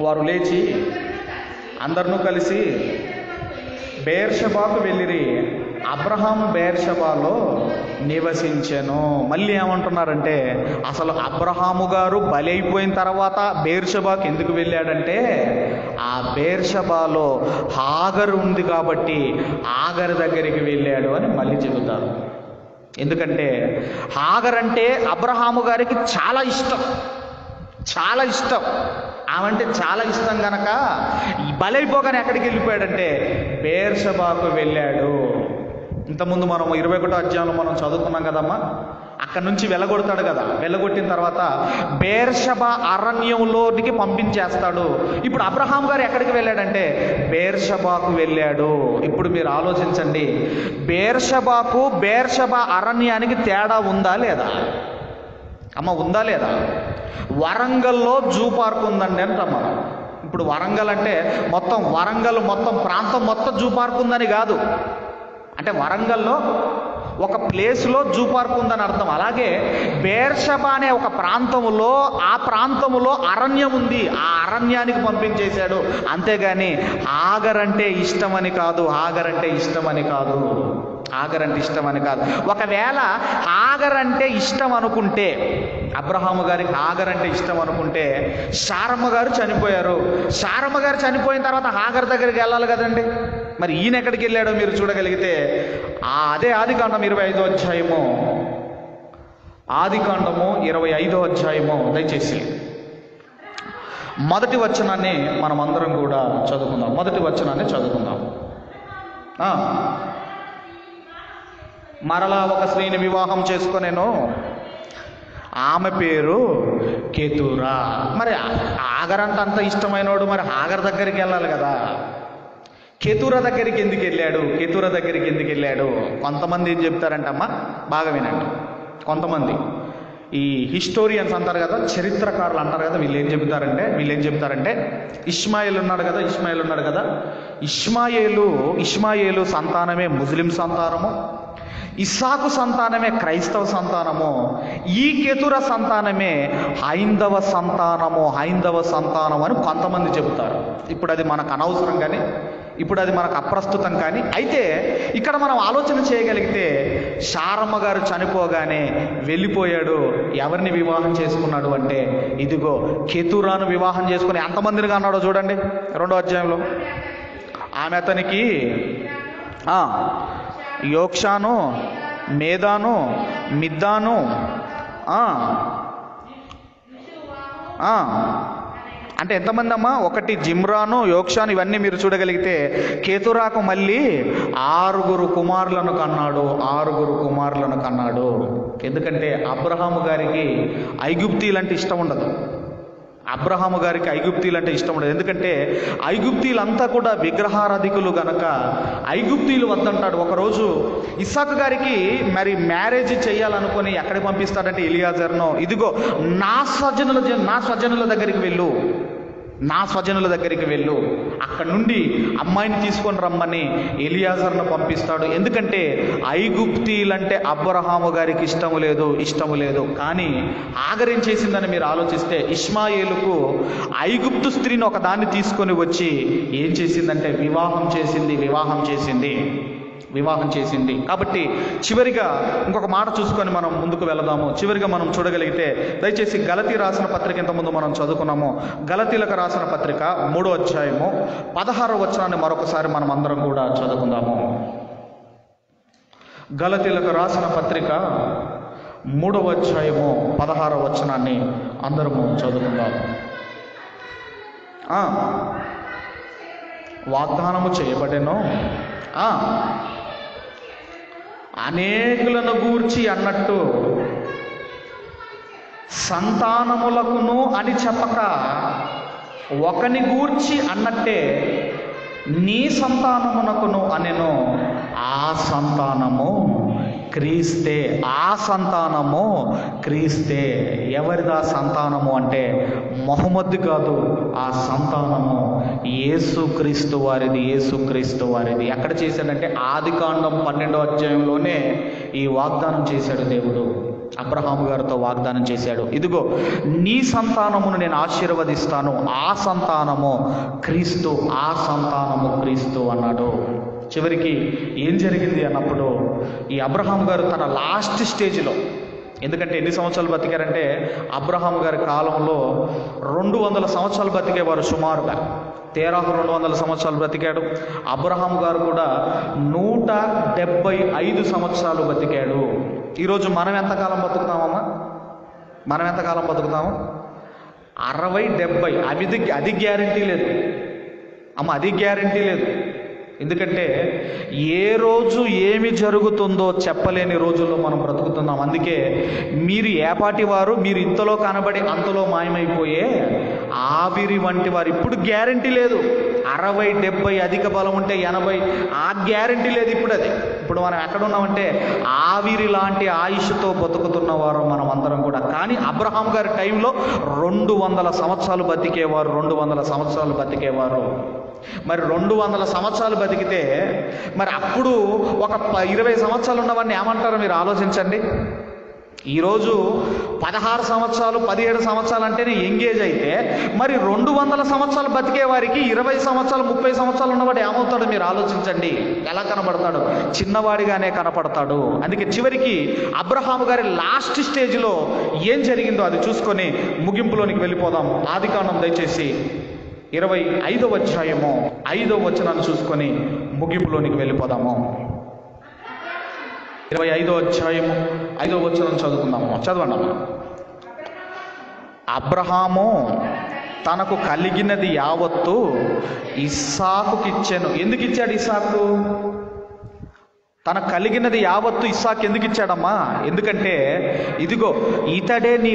వారు లేచి అందరినూ కలిసి బేర్షబాకు వెళ్ళిరి. అబ్రహాం బేర్షబాలో నివసించెను. మళ్ళీ ఏమంటున్నారంటే అసలు అబ్రహాము గారు బలి అయిపోయిన తర్వాత బేర్షబాకు ఎందుకు వెళ్ళాడంటే ఆ బేర్షబాలో హాగరు ఉంది కాబట్టి హాగరు దగ్గరికి వెళ్ళాడు అని మళ్ళీ చెబుతారు. ఎందుకంటే హాగర్ అంటే అబ్రహాము గారికి చాలా ఇష్టం. ఆమంటే చాలా ఇష్టం గనక బలైపోగానే ఎక్కడికి వెళ్ళిపోయాడంటే బేర్షబాకు వెళ్ళాడు. ఇంతకుముందు మనం 21వ అధ్యాయంలో మనం చదువుకున్నాం కదమ్మా, అక్కడ నుంచి వెళ్ళగొడతాడు కదా. వెళ్ళగొట్టిన తర్వాత బేర్షబా అరణ్యంలోనికి పంపించేస్తాడు. ఇప్పుడు అబ్రహాం గారు ఎక్కడికి వెళ్ళాడంటే బేర్షబాకు వెళ్ళాడు. ఇప్పుడు మీరు ఆలోచించండి, బేర్షబా అరణ్యానికి తేడా ఉందా లేదా? ఉందా లేదా? వరంగల్లో జూ పార్క్ ఉందండి అంటాం మనం. ఇప్పుడు వరంగల్ అంటే వరంగల్ ప్రాంతం మొత్తం జూ పార్క్ ఉందని కాదు. అంటే వరంగల్లో ఒక ప్లేస్లో జూ పార్క్ ఉందని అర్థం. అలాగే బేర్షబా అనే ఒక ప్రాంతములో, ఆ ప్రాంతములో అరణ్యం ఉంది, ఆ అరణ్యానికి పంపించేశాడు. అంతేగాని హాగర్ అంటే ఇష్టమని కాదు. ఒకవేళ హాగర్ అంటే ఇష్టం అనుకుంటే, అబ్రహాము గారికి హాగర్ అంటే ఇష్టం అనుకుంటే, శారమ్మ గారు చనిపోయారు. శారమ్మ గారు చనిపోయిన తర్వాత హాగర్ దగ్గరికి వెళ్ళాలి కదండి. మరి ఈయన ఎక్కడికి వెళ్ళాడో మీరు చూడగలిగితే అదే ఆదికాండం 25వ అధ్యాయము దయచేసి మొదటి వచనాన్ని మనం అందరం కూడా చదువుకుందాం. మరలా ఒక స్త్రీని వివాహం చేసుకొనెను, ఆమె పేరు కేతురా. మరి హాగర్ అంత ఇష్టమైనోడు మరి హాగర్ దగ్గరికి వెళ్ళాలి కదా. కెతుర దగ్గరికి ఎందుకు వెళ్ళాడు? కెతుర దగ్గరికి ఎందుకు వెళ్ళాడు? కొంతమంది ఏం చెప్తారంటమ్మా, బాగా వినండి. కొంతమంది ఈ హిస్టోరియన్స్ అంటారు కదా, చరిత్రకారులు అంటారు కదా, వీళ్ళు ఏం చెప్తారంటే ఇష్మాయేల్ ఉన్నాడు కదా, ఇష్మాయేలు సంతానమే ముస్లిం సంతానము, ఇస్సాకు సంతానమే క్రైస్తవ సంతానము, ఈ కెతుర సంతానమే హైందవ సంతానము అని కొంతమంది చెబుతారు. ఇప్పుడు అది మనకు అనవసరం కానీ, ఇప్పుడు అది మనకు అప్రస్తుతం కానీ, అయితే ఇక్కడ మనం ఆలోచన చేయగలిగితే శారమ్మ గారు చనిపోగానే వెళ్ళిపోయాడు. ఎవరిని వివాహం చేసుకున్నాడు అంటే ఇదిగో కెతురాను వివాహం చేసుకుని ఎంతమందిని అన్నాడో చూడండి 2వ అధ్యాయంలో. ఆమె అతనికి యోక్షాను, మేదాను, మిద్దాను, అంటే ఎంతమంది అమ్మా? 1 జిమ్రాను, యోక్షాను, ఇవన్నీ మీరు చూడగలిగితే కేతురాకు మళ్ళీ 6 కుమారులను కన్నాడు. ఎందుకంటే అబ్రహాము గారికి ఐగుప్తీలంటే ఇష్టం ఉండదు. ఎందుకంటే ఐగుప్తీలంతా కూడా విగ్రహారాధికులు గనక ఐగుప్తీలు వద్దంటాడు. ఒకరోజు ఇస్సాకు గారికి మరి మ్యారేజ్ చేయాలనుకొని ఎక్కడికి పంపిస్తాడంటే ఎలియాజర్ను, ఇదిగో నా స్వజనుల దగ్గరికి వెళ్ళు, అక్కడ నుండి అమ్మాయిని తీసుకొని రమ్మని ఎలియాజర్ను పంపిస్తాడు. ఎందుకంటే ఐగుప్తీలంటే అబ్రహాము గారికి ఇష్టము లేదు. కానీ ఆగరేం చేసిందని మీరు ఆలోచిస్తే ఇష్మాయేలుకు ఐగుప్తు స్త్రీని ఒక దాన్ని తీసుకొని వచ్చి ఏం చేసిందంటే వివాహం చేసింది. కాబట్టి చివరిగా ఇంకొక మాట చూసుకొని మనం ముందుకు వెళదాము. చివరిగా మనం చూడగలిగితే దయచేసి గలతీ రాసిన పత్రిక ఇంతకుముందు మనం చదువుకున్నాము. గలతీలకు రాసిన పత్రిక 3వ అధ్యాయము 16వ వచనాన్ని మరొకసారి మనం అందరం కూడా చదువుకుందాము. గలతీలకు రాసిన పత్రిక 3వ అధ్యాయము 16వ వచనాన్ని అందరము చదువుకుందాం. వాగ్దానము చేయబడెను, అనేకులను గూర్చి అన్నట్టు సంతానములకును అని చెప్పక ఒకని గూర్చి అన్నట్టే నీ సంతానమునకును అనెను. ఆ సంతానము క్రీస్తే. ఎవరిదా సంతానము అంటే మొహమ్మద్ కాదు, ఆ సంతానము యేసుక్రీస్తు వారిది. ఎక్కడ చేశాడంటే ఆదికాండం 12వ అధ్యాయంలోనే ఈ వాగ్దానం చేశాడు దేవుడు. అబ్రహాము గారితో వాగ్దానం చేశాడు, ఇదిగో నీ సంతానమును నేను ఆశీర్వదిస్తాను, ఆ సంతానము క్రీస్తు అన్నాడు. చివరికి ఏం జరిగింది అన్నప్పుడు ఈ అబ్రహాం గారు తన లాస్ట్ స్టేజ్లో, ఎందుకంటే ఎన్ని సంవత్సరాలు బతికారంటే అబ్రహాము గారి కాలంలో 200 సంవత్సరాలు బతికేవారు సుమారుగా. తేరాహు 200 సంవత్సరాలు బ్రతికాడు. అబ్రహాము గారు కూడా 175 సంవత్సరాలు బతికాడు. ఈరోజు మనం ఎంతకాలం బతుకుతామమ్మా? 60-70. అది గ్యారంటీ లేదు అమ్మ, అది గ్యారంటీ లేదు. ఎందుకంటే ఏ రోజు ఏమి జరుగుతుందో చెప్పలేని రోజుల్లో మనం బ్రతుకుతున్నాం. అందుకే మీరు ఏపాటి వారు, మీరు ఇంతలో కనబడి అంతలో మాయమైపోయే ఆవిరి వంటి వారు. ఇప్పుడు గ్యారంటీ లేదు. 60-70 అధిక బలం ఉంటే 80, ఆ గ్యారంటీ లేదు ఇప్పుడు మనం ఎక్కడున్నామంటే ఆవిరి లాంటి ఆయుష్తో బతుకుతున్న వారు మనం అందరం కూడా. కానీ అబ్రహాం గారి టైంలో 200 సంవత్సరాలు బతికేవారు. మరి 200 సంవత్సరాలు బతికితే మరి అప్పుడు ఒక 20 సంవత్సరాలు ఉన్నవాడిని ఏమంటారో మీరు ఆలోచించండి. ఈరోజు 16 సంవత్సరాలు 17 సంవత్సరాలు అంటేనే ఎంగేజ్ అయితే, మరి 200 సంవత్సరాలు బతికే వారికి 20 సంవత్సరాలు 30 సంవత్సరాలు ఉన్నవాడు ఏమవుతాడో మీరు ఆలోచించండి. ఎలా కనపడతాడు? చిన్నవాడిగానే కనపడతాడు. అందుకే చివరికి అబ్రహాము గారి లాస్ట్ స్టేజ్లో ఏం జరిగిందో అది చూసుకొని ముగింపులోనికి వెళ్ళిపోదాం. ఆదికాండం దయచేసి 25వ అధ్యాయము 5వ వచనాన్ని చూసుకొని ముగింపులోనికి వెళ్ళిపోదాము. 25వ అధ్యాయము 5వ వచనం చదువుకుందాము. చదవండి. అబ్రహాము తనకు కలిగినది యావత్తు ఇస్సాకుకిచ్చెను. ఎందుకు ఇచ్చాడు ఇస్సాకు? తనకు కలిగినది యావత్తు ఇస్సాకు ఎందుకు ఇచ్చాడమ్మా? ఎందుకంటే ఇదిగో ఇతడే నీ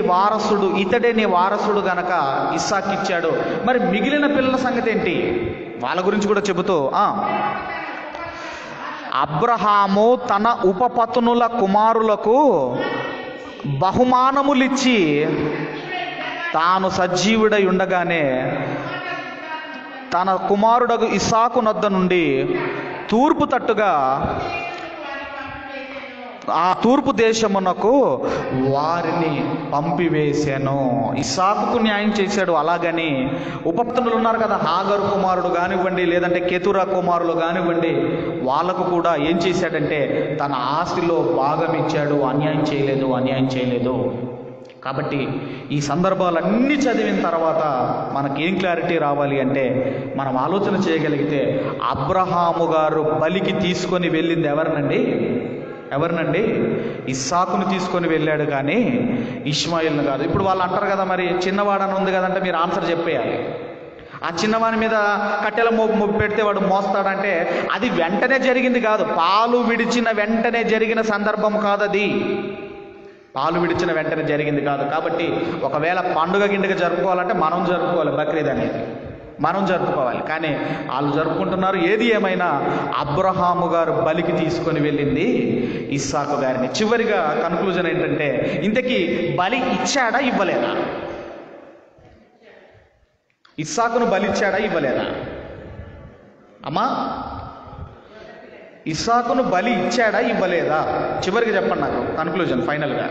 వారసుడు గనక ఇస్సాకు ఇచ్చాడు. మరి మిగిలిన పిల్లల సంగతి ఏంటి? వాళ్ళ గురించి కూడా చెబుతూ అబ్రహాము తన ఉపపత్నుల కుమారులకు బహుమానములిచ్చి తాను సజీవుడై ఉండగానే తన కుమారుడగు ఇస్సాకు నొద్ద నుండి తూర్పు తట్టుగా ఆ తూర్పు దేశమునకు వారిని పంపివేశాను. ఇస్సాకుకు న్యాయం చేశాడు. అలాగని ఉపపత్నులు ఉన్నారు కదా, హాగరు కుమారుడు కానివ్వండి, లేదంటే కెతురా కుమారులు కానివ్వండి, వాళ్ళకు కూడా ఏం చేశాడంటే తన ఆస్తిలో భాగం ఇచ్చాడు. అన్యాయం చేయలేదు. కాబట్టి ఈ సందర్భాలన్నీ చదివిన తర్వాత మనకేం క్లారిటీ రావాలి అంటే, మనం ఆలోచన చేయగలిగితే అబ్రహాము గారు బలికి తీసుకొని వెళ్ళింది ఎవరినండి? ఇస్సాకును తీసుకొని వెళ్ళాడు, కానీ ఇష్మాయిల్ను కాదు. ఇప్పుడు వాళ్ళు అంటారు కదా, మరి చిన్నవాడని ఉంది కదంటే మీరు ఆన్సర్ చెప్పేయాలి. ఆ చిన్నవాని మీద కట్టెల మోపు పెడితే వాడు మోస్తాడంటే అది వెంటనే జరిగింది కాదు. పాలు విడిచిన వెంటనే జరిగిన సందర్భం కాదు అది. కాబట్టి ఒకవేళ పండుగ గిండుగ జరుపుకోవాలంటే మనం జరుపుకోవాలి. బక్రీద్ అనేది మనం జరుపుకోవాలి, కానీ వాళ్ళు జరుపుకుంటున్నారు. ఏది ఏమైనా అబ్రహాము గారు బలికి తీసుకొని వెళ్ళింది ఇస్సాకు గారిని. చివరిగా కన్క్లూజన్ ఏంటంటే, ఇంతకీ బలి ఇచ్చాడా ఇవ్వలేదా? ఇస్సాకును బలి ఇచ్చాడా ఇవ్వలేదా అమ్మా? ఇస్సాకును బలి ఇచ్చాడా ఇవ్వలేదా? చివరికి చెప్పండి నాకు కన్క్లూజన్ ఫైనల్గా.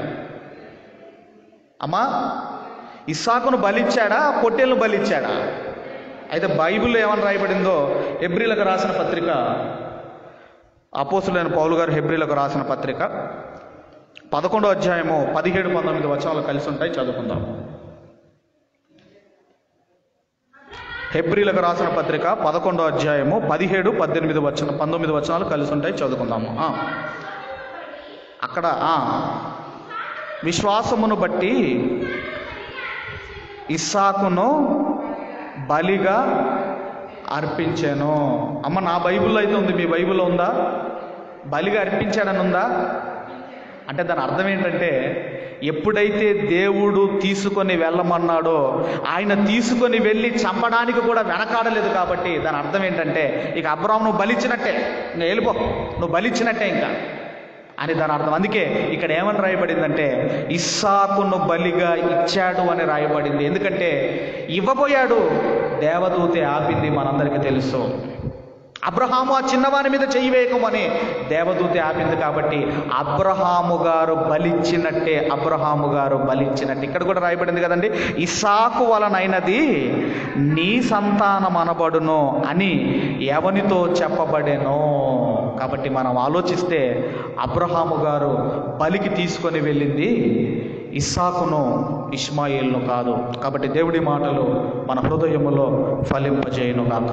అమ్మా, ఇస్సాకును బలిచ్చాడా, పొట్టేళ్ళను బలిచ్చాడా? అయితే బైబిల్లో ఏమని రాయబడిందో, హెబ్రీలకు రాసిన పత్రిక, అపోస్తులైన పౌలు గారు హెబ్రీలకు రాసిన పత్రిక 11వ అధ్యాయము 17-19 వచనాలు కలిసి ఉంటాయి, చదువుకుందాం. హెబ్రీలకు రాసిన పత్రిక 11వ అధ్యాయము 17-19 వచనాలు కలిసి ఉంటాయి, చదువుకుందాము. అక్కడ విశ్వాసమును బట్టి ఇస్సాకును బలిగా అర్పించాను. అమ్మ, నా బైబిల్లో అయితే ఉంది, మీ బైబిల్లో ఉందా? బలిగా అర్పించాడని ఉందా? అంటే దాని అర్థం ఏంటంటే, ఎప్పుడైతే దేవుడు తీసుకొని వెళ్ళమన్నాడో ఆయన తీసుకొని వెళ్ళి చంపడానికి కూడా వెనకాడలేదు. కాబట్టి దాని అర్థం ఏంటంటే, ఇక అబ్రాహాము నువ్వు బలిచ్చినట్టే, ఇంకా వెళ్ళిపో, నువ్వు బలిచ్చినట్టే ఇంకా అని దాని అర్థం. అందుకే ఇక్కడ ఏమని రాయబడిందంటే, ఇస్సాకును బలిగా ఇచ్చాడు అని రాయబడింది. ఎందుకంటే ఇవ్వబోయాడు, దేవదూతే ఆపింది, మనందరికీ తెలుసు. అబ్రహాము ఆ చిన్నవాని మీద చెయ్యి వేయకమని దేవదూతే ఆపింది. కాబట్టి అబ్రహాము గారు బలిచ్చినట్టే, ఇక్కడ కూడా రాయబడింది కదండి, ఇస్సాకు వలనైనది నీ సంతానం అనబడును అని ఎవనితో చెప్పబడెనో. కాబట్టి మనం ఆలోచిస్తే అబ్రహాము గారు బలికి తీసుకొని వెళ్ళింది ఇస్సాకును, ఇష్మాయేలును కాదు. కాబట్టి దేవుడి మాటలు మన హృదయములో ఫలింపజేయును గాక.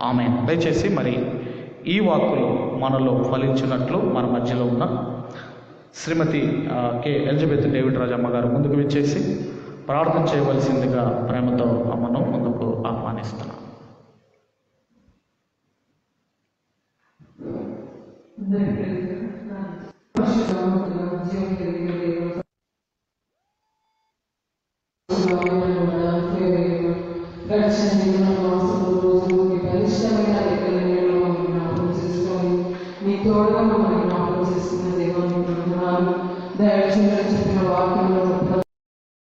ఆమేన్. దయచేసి మరి ఈ వాక్కులు మనలో ఫలించినట్లు మన మధ్యలో ఉన్న శ్రీమతి కె ఎలిజబెత్ డేవిడ్ రాజమ్మ గారు ముందుకు విచ్చేసి ప్రార్థన చేయవలసిందిగా ప్రేమతో అమ్మను ముందుకు ఆహ్వానిస్తున్నాను. మీ తోడుగా మమ్మల్ని జ్ఞాపకం చేస్తున్న దేవాన్ని దయచేసి